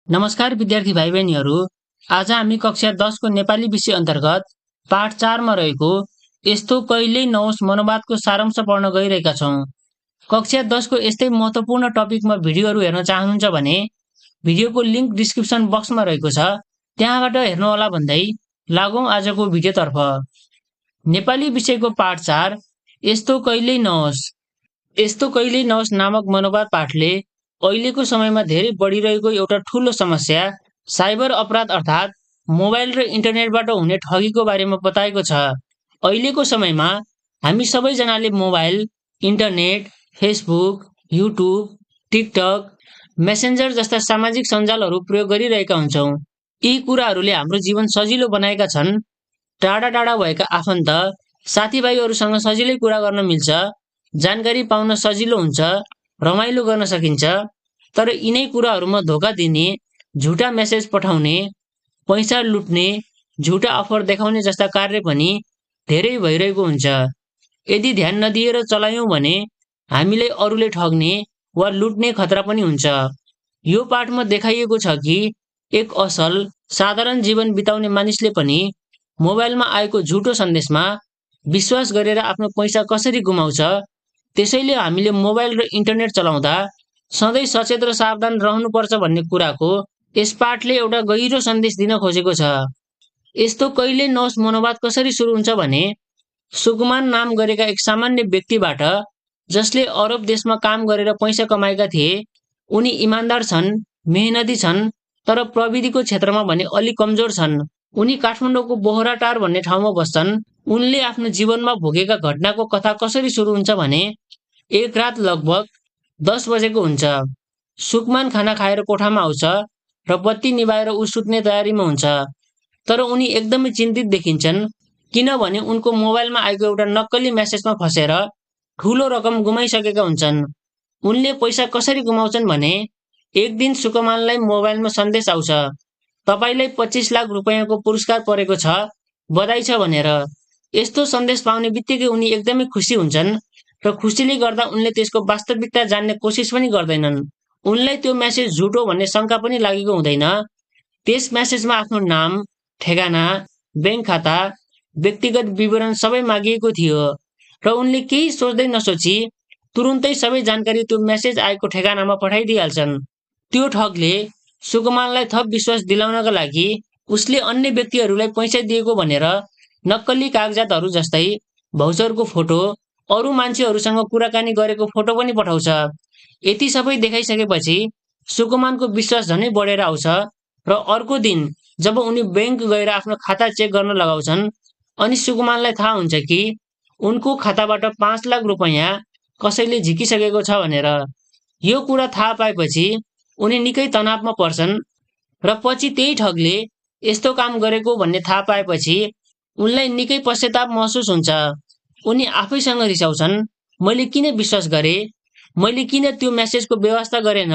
नमस्कार विद्यार्थी भाइ बहिनीहरू। आज हामी कक्षा 10 को नेपाली विषय अन्तर्गत पाठ 4 मा रहेको यस्तो कहिल्यै नहोस् मनोवादको सारांश पढ्न गइरहेका छौं। कक्षा 10 को यस्तै महत्त्वपूर्ण टपिकमा भिडियोहरू हेर्न चाहनुहुन्छ भने भिडियोको लिंक डिस्क्रिप्सन बक्समा रहेको छ, त्यहाँबाट हेर्नुहोला भन्दै लागौं आजको भिडियोतर्फ। नेपाली विषयको पाठ 4 यस्तो कहिल्यै नहोस्। यस्तो कहिल्यै नहोस् नामक मनोवाद पाठले अहिलेको समयमा धेरै बढिरहेको एउटा ठूलो समस्या साइबर अपराध अर्थात् मोबाइल र इन्टरनेटबाट हुने ठगीको बारेमा बताएको छ। अहिलेको समयमा हामी सबैजनाले mobile, internet, Facebook, YouTube, TikTok, messenger जस्ता सामाजिक सञ्जालहरू प्रयोग गरिरहेका हुन्छौँ। यी कुराहरूले हाम्रो जीवन सजिलो बनाएका छन्। टाढा टाढा भएका आफन्त, साथीभाइहरूसँग सजिलै कुरा गर्न मिल्छ, जानकारी पाउन सजिलो हुन्छ, रमाइलो गर्न सकिन्छ। तर यिनै कुराहरूमा धोका दिने, झुटा मेसेज पठाउने, पैसा लुट्ने, झुटा अफर देखाउने जस्ता कार्य पनि धेरै भइरहेको हुन्छ। यदि ध्यान नदिएर चलायौं भने हामीलाई अरूले ठग्ने वा लुट्ने खतरा पनि हुन्छ। यो पाठमा देखाइएको छ कि एक असल, साधारण जीवन बिताउने मानिसले पनि मोबाइलमा आएको झुटो सन्देशमा विश्वास गरेर आफ्नो पैसा कसरी गुमाउँछ। त्यसैले हामीले मोबाइल र इन्टरनेट चलाउँदा सधैँ सचेत र सावधान रहनुपर्छ भन्ने कुराको यस पाठले एउटा गहिरो सन्देश दिन खोजेको छ। यस्तो कहिल्यै नहोस् मनोवाद कसरी सुरु हुन्छ भने सुकुमान नाम गरेका एक सामान्य व्यक्तिबाट, जसले अरब देशमा काम गरेर पैसा कमाएका थिए। उनी इमान्दार छन्, मेहनती छन्, तर प्रविधिको क्षेत्रमा भने अलि कमजोर छन्। उनी काठमाडौँको बोहराटार भन्ने ठाउँमा बस्छन्। उनले आफ्नो जीवनमा भोगेका घटनाको कथा कसरी सुरु हुन्छ भने एक रात लगभग 10 बजेको हुन्छ। सुकमान खाना खाएर कोठामा आउँछ र बत्ती निभाएर ऊ सुत्ने तयारीमा हुन्छ। तर उनी एकदमै चिन्तित देखिन्छन्, किनभने उनको मोबाइलमा आएको एउटा नक्कली मेसेजमा फसेर ठूलो रकम गुमाइसकेका हुन्छन्। उनले पैसा कसरी गुमाउँछन् भने एक दिन सुकमानलाई मोबाइलमा सन्देश आउँछ, तपाईलाई 25 लाख रुपैयाँको पुरस्कार परेको छ, बधाई छ भनेर। यस्तो सन्देश पाउने बित्तिकै उनी एकदमै खुसी हुन्छन् र खुसीले गर्दा उनले त्यसको वास्तविकता जान्ने कोसिस पनि गर्दैनन्। उनलाई त्यो मेसेज झुटो भन्ने शंका पनि लागेको हुँदैन। त्यस मेसेजमा आफ्नो नाम, ठेगाना, बैंक खाता, व्यक्तिगत विवरण सबै मागिएको थियो र उनले केही सोच्दै नसोची तुरुन्तै सबै जानकारी त्यो मेसेज आएको ठेगानामा पठाइदिइहाल्छन्। त्यो ठगले सुकुमानलाई थप विश्वास दिलाउनका लागि उसले अन्य व्यक्तिहरूलाई पैसा दिएको भनेर नक्कली कागजातहरू जस्तै भाउचरको फोटो, अरू मान्छेहरूसँग कुराकानी गरेको फोटो पनि पठाउँछ। यति सबै देखाइसकेपछि सुकुमानको विश्वास झनै बढेर आउँछ र अर्को दिन जब उनी बैंक गएर आफ्नो खाता चेक गर्न लगाउँछन्, अनि सुकुमानलाई थाहा हुन्छ कि उनको खाताबाट 5 लाख रुपैयाँ कसैले झिकिसकेको छ भनेर। यो कुरा थाहा पाएपछि उनी निकै तनावमा पर्छन् र पछि त्यही ठगले यस्तो काम गरेको भन्ने थाहा पाएपछि उनलाई निकै पश्चाताप महसुस हुन्छ। उनी आफैसँग रिसाउँछन्, मैले किन विश्वास गरेँ, मैले किन त्यो मेसेजको व्यवस्था गरेन,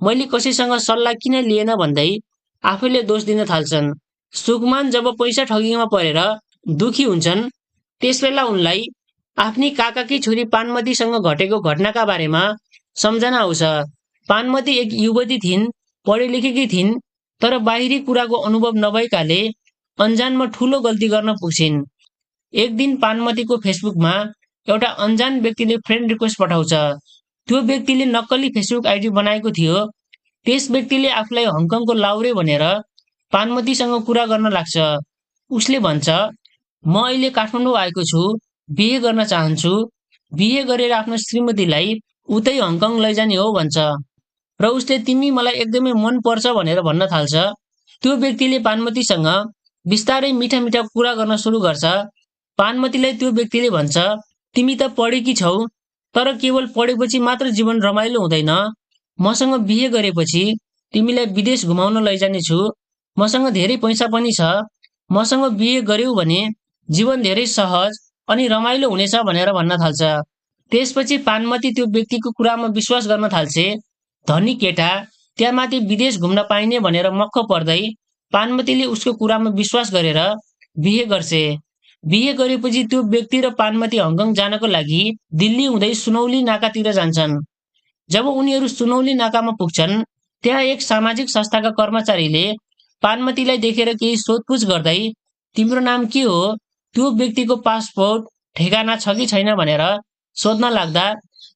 मैले कसैसँग सल्लाह किन लिएन भन्दै आफैले दोष दिन थाल्छन्। सुकुमान जब पैसा ठगीमा परेर दुखी हुन्छन्, त्यसबेला उनलाई आफ्नी काकाकी छोरी पानमतीसँग घटेको घटनाका बारेमा सम्झना आउँछ। पानमती एक युवती थिइन्, पढे लेखेकी थिइन्, तर बाहिरी कुराको अनुभव नभएकाले अन्जानमा ठूलो गल्ती गर्न पुग्छिन्। एक दिन पानमतीको फेसबुकमा एउटा अन्जान व्यक्तिले फ्रेन्ड रिक्वेस्ट पठाउँछ। त्यो व्यक्तिले नक्कली फेसबुक आइडी बनाएको थियो। त्यस व्यक्तिले आफूलाई हङकङको लाउरे भनेर पानमतीसँग कुरा गर्न लाग्छ। उसले भन्छ, म अहिले काठमाडौँ आएको छु, बिहे गर्न चाहन्छु, बिहे गरेर आफ्नो श्रीमतीलाई उतै हङकङ लैजाने हो भन्छ। र उसले तिमी मलाई एकदमै मन पर्छ भनेर भन्न थाल्छ। त्यो व्यक्तिले पानमतीसँग बिस्तारै मिठा मिठा कुरा गर्न सुरु गर्छ। पानमतीलाई त्यो व्यक्तिले भन्छ, तिमी त पढेकी छौ, तर केवल पढेपछि मात्र जीवन रमाइलो हुँदैन। मसँग बिहे गरेपछि तिमीलाई विदेश घुमाउन लैजाने छु, मसँग धेरै पैसा पनि छ, मसँग बिहे गर्यौ भने जीवन धेरै सहज अनि रमाइलो हुनेछ भनेर भन्न थाल्छ। त्यसपछि पानमती त्यो व्यक्तिको कुरामा विश्वास गर्न थाल्छे। धनी केटा, त्यहाँमाथि विदेश घुम्न पाइने भनेर मक्ख पर्दै पानमतीले उसको कुरामा विश्वास गरेर बिहे गर्छे। बिहे गरेपछि त्यो व्यक्ति र पानमती हङकङ जानको लागि दिल्ली हुँदै सुनौली नाकातिर जान्छन्। जब उनीहरू सुनौली नाकामा पुग्छन्, त्यहाँ एक सामाजिक संस्थाका कर्मचारीले पानमतीलाई देखेर केही सोधपुछ गर्दै तिम्रो नाम के हो, त्यो व्यक्तिको पासपोर्ट ठेगाना छ कि छैन भनेर सोध्न लाग्दा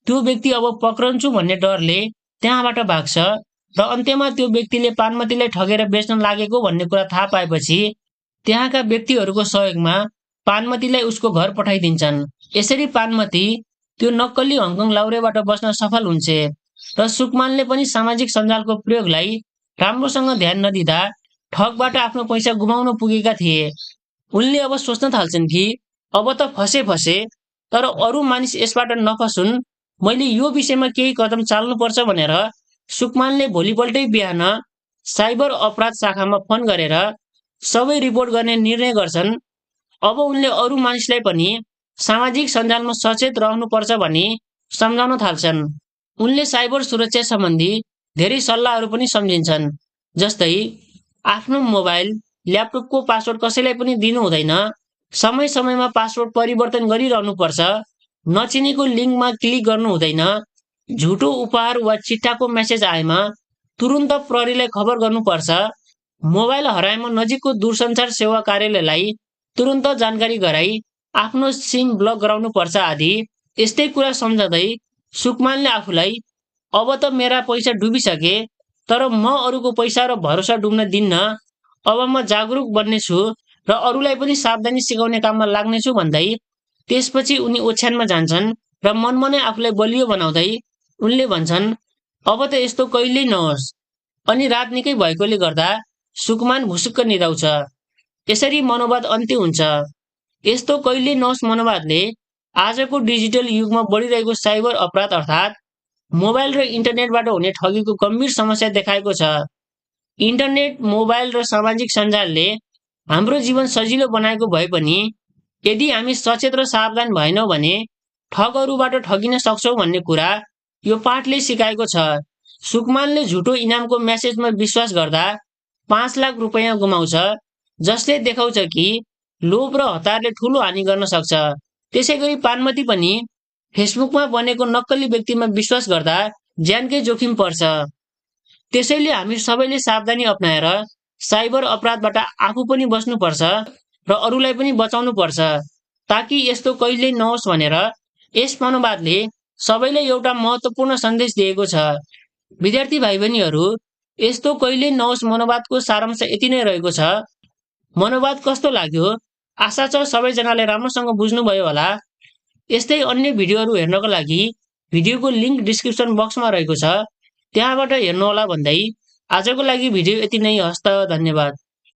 त्यो व्यक्ति अब पक्रन्छु भन्ने डरले त्यहाँबाट भाग्छ र अन्त्यमा त्यो व्यक्तिले पानमतीलाई ठगेर बेच्न लागेको भन्ने कुरा थाहा पाएपछि त्यहाँका व्यक्तिहरूको सहयोगमा पानमतीलाई उसको घर पठाइदिन्छन्। यसरी पानमती त्यो नक्कली हङकङ लाउरेबाट बच्न सफल हुन्छ र सुकमानले पनि सामाजिक सञ्जालको प्रयोगलाई राम्रोसँग ध्यान नदिँदा ठगबाट आफ्नो पैसा गुमाउन पुगेका थिए। उनले अब सोच्न थाल्छन् कि अब त फसे तर अरू मानिस यसबाट नफसुन्, मैले यो विषयमा केही कदम चाल्नुपर्छ भनेर सुकमानले भोलिपल्टै बिहान साइबर अपराध शाखामा फोन गरेर सबै रिपोर्ट गर्ने निर्णय गर्छन्। अब उनले अरू मानिसलाई पनि सामाजिक सञ्जालमा सचेत रहनुपर्छ भनी सम्झाउन थाल्छन्। उनले साइबर सुरक्षा सम्बन्धी धेरै सल्लाहहरू पनि सम्झिन्छन्, जस्तै आफ्नो मोबाइल ल्यापटपको पासवर्ड कसैलाई पनि दिनु हुँदैन, समय समयमा पासवर्ड परिवर्तन गरिरहनुपर्छ, नचिनेको लिङ्कमा क्लिक गर्नु हुँदैन, झुटो उपहार वा चिट्ठाको मेसेज आएमा तुरुन्त प्रहरीलाई खबर गर्नुपर्छ, मोबाइल हराएमा नजिकको दूरसञ्चार सेवा कार्यालयलाई तुरुन्त जानकारी गराई आफ्नो सिम ब्लक गराउनुपर्छ आदि। यस्तै कुरा सम्झँदै सुकमानले आफूलाई अब त मेरा पैसा डुबिसके, तर म अरूको पैसा र भरोसा डुब्न दिन्न, अब म जागरुक बन्नेछु र अरूलाई पनि सावधानी सिकाउने काममा लाग्नेछु भन्दै त्यसपछि उनी ओछ्यानमा जान्छन् र मनमा नै आफूलाई बलियो बनाउँदै उनले भन्छन् अब त यस्तो कहिल्यै नहोस्। अनि रात निकै भएकोले गर्दा सुकमान भुसुक्क निदाउँछ। यसरी मनोवाद अन्त्य हुन्छ। यस्तो कहिल्यै नहोस् मनोवादले आजको डिजिटल युगमा बढिरहेको साइबर अपराध अर्थात् मोबाइल र इन्टरनेटबाट हुने ठगीको गम्भीर समस्या देखाएको छ। इन्टरनेट, मोबाइल र सामाजिक सञ्जालले हाम्रो जीवन सजिलो बनाएको भए पनि यदि हामी सचेत र सावधान भएनौँ भने ठगहरूबाट ठगिन सक्छौँ भन्ने कुरा यो पाठले सिकाएको छ। सुकमानले झुटो इनामको मेसेजमा विश्वास गर्दा 5 लाख रुपैयाँ गुमाउँछ, जसले देखाउँछ कि लोभ र हतारले ठूलो हानि गर्न सक्छ। त्यसैगरी पानमती पनि फेसबुकमा बनेको नक्कली व्यक्तिमा विश्वास गर्दा ज्यानकै जोखिम पर्छ। त्यसैले हामी सबैले सावधानी अपनाएर साइबर अपराधबाट आफू पनि बच्नुपर्छ र अरूलाई पनि बचाउनु पर्छ, ताकि यस्तो कहिल्यै नहोस् भनेर यस मनोवादले सबैलाई एउटा महत्त्वपूर्ण सन्देश दिएको छ। विद्यार्थी भाइ बहिनीहरू, यस्तो कहिल्यै नहोस् मनोवादको सारांश यति नै रहेको छ। मनोवाद कस्तो लाग्यो? आशा छ सबैजनाले राम्रोसँग बुझ्नुभयो होला। यस्तै अन्य भिडियोहरू हेर्नको लागि भिडियोको लिङ्क डिस्क्रिप्सन बक्समा रहेको छ, त्यहाँबाट हेर्नुहोला भन्दै आजको लागि भिडियो यति नै। हस्त, धन्यवाद।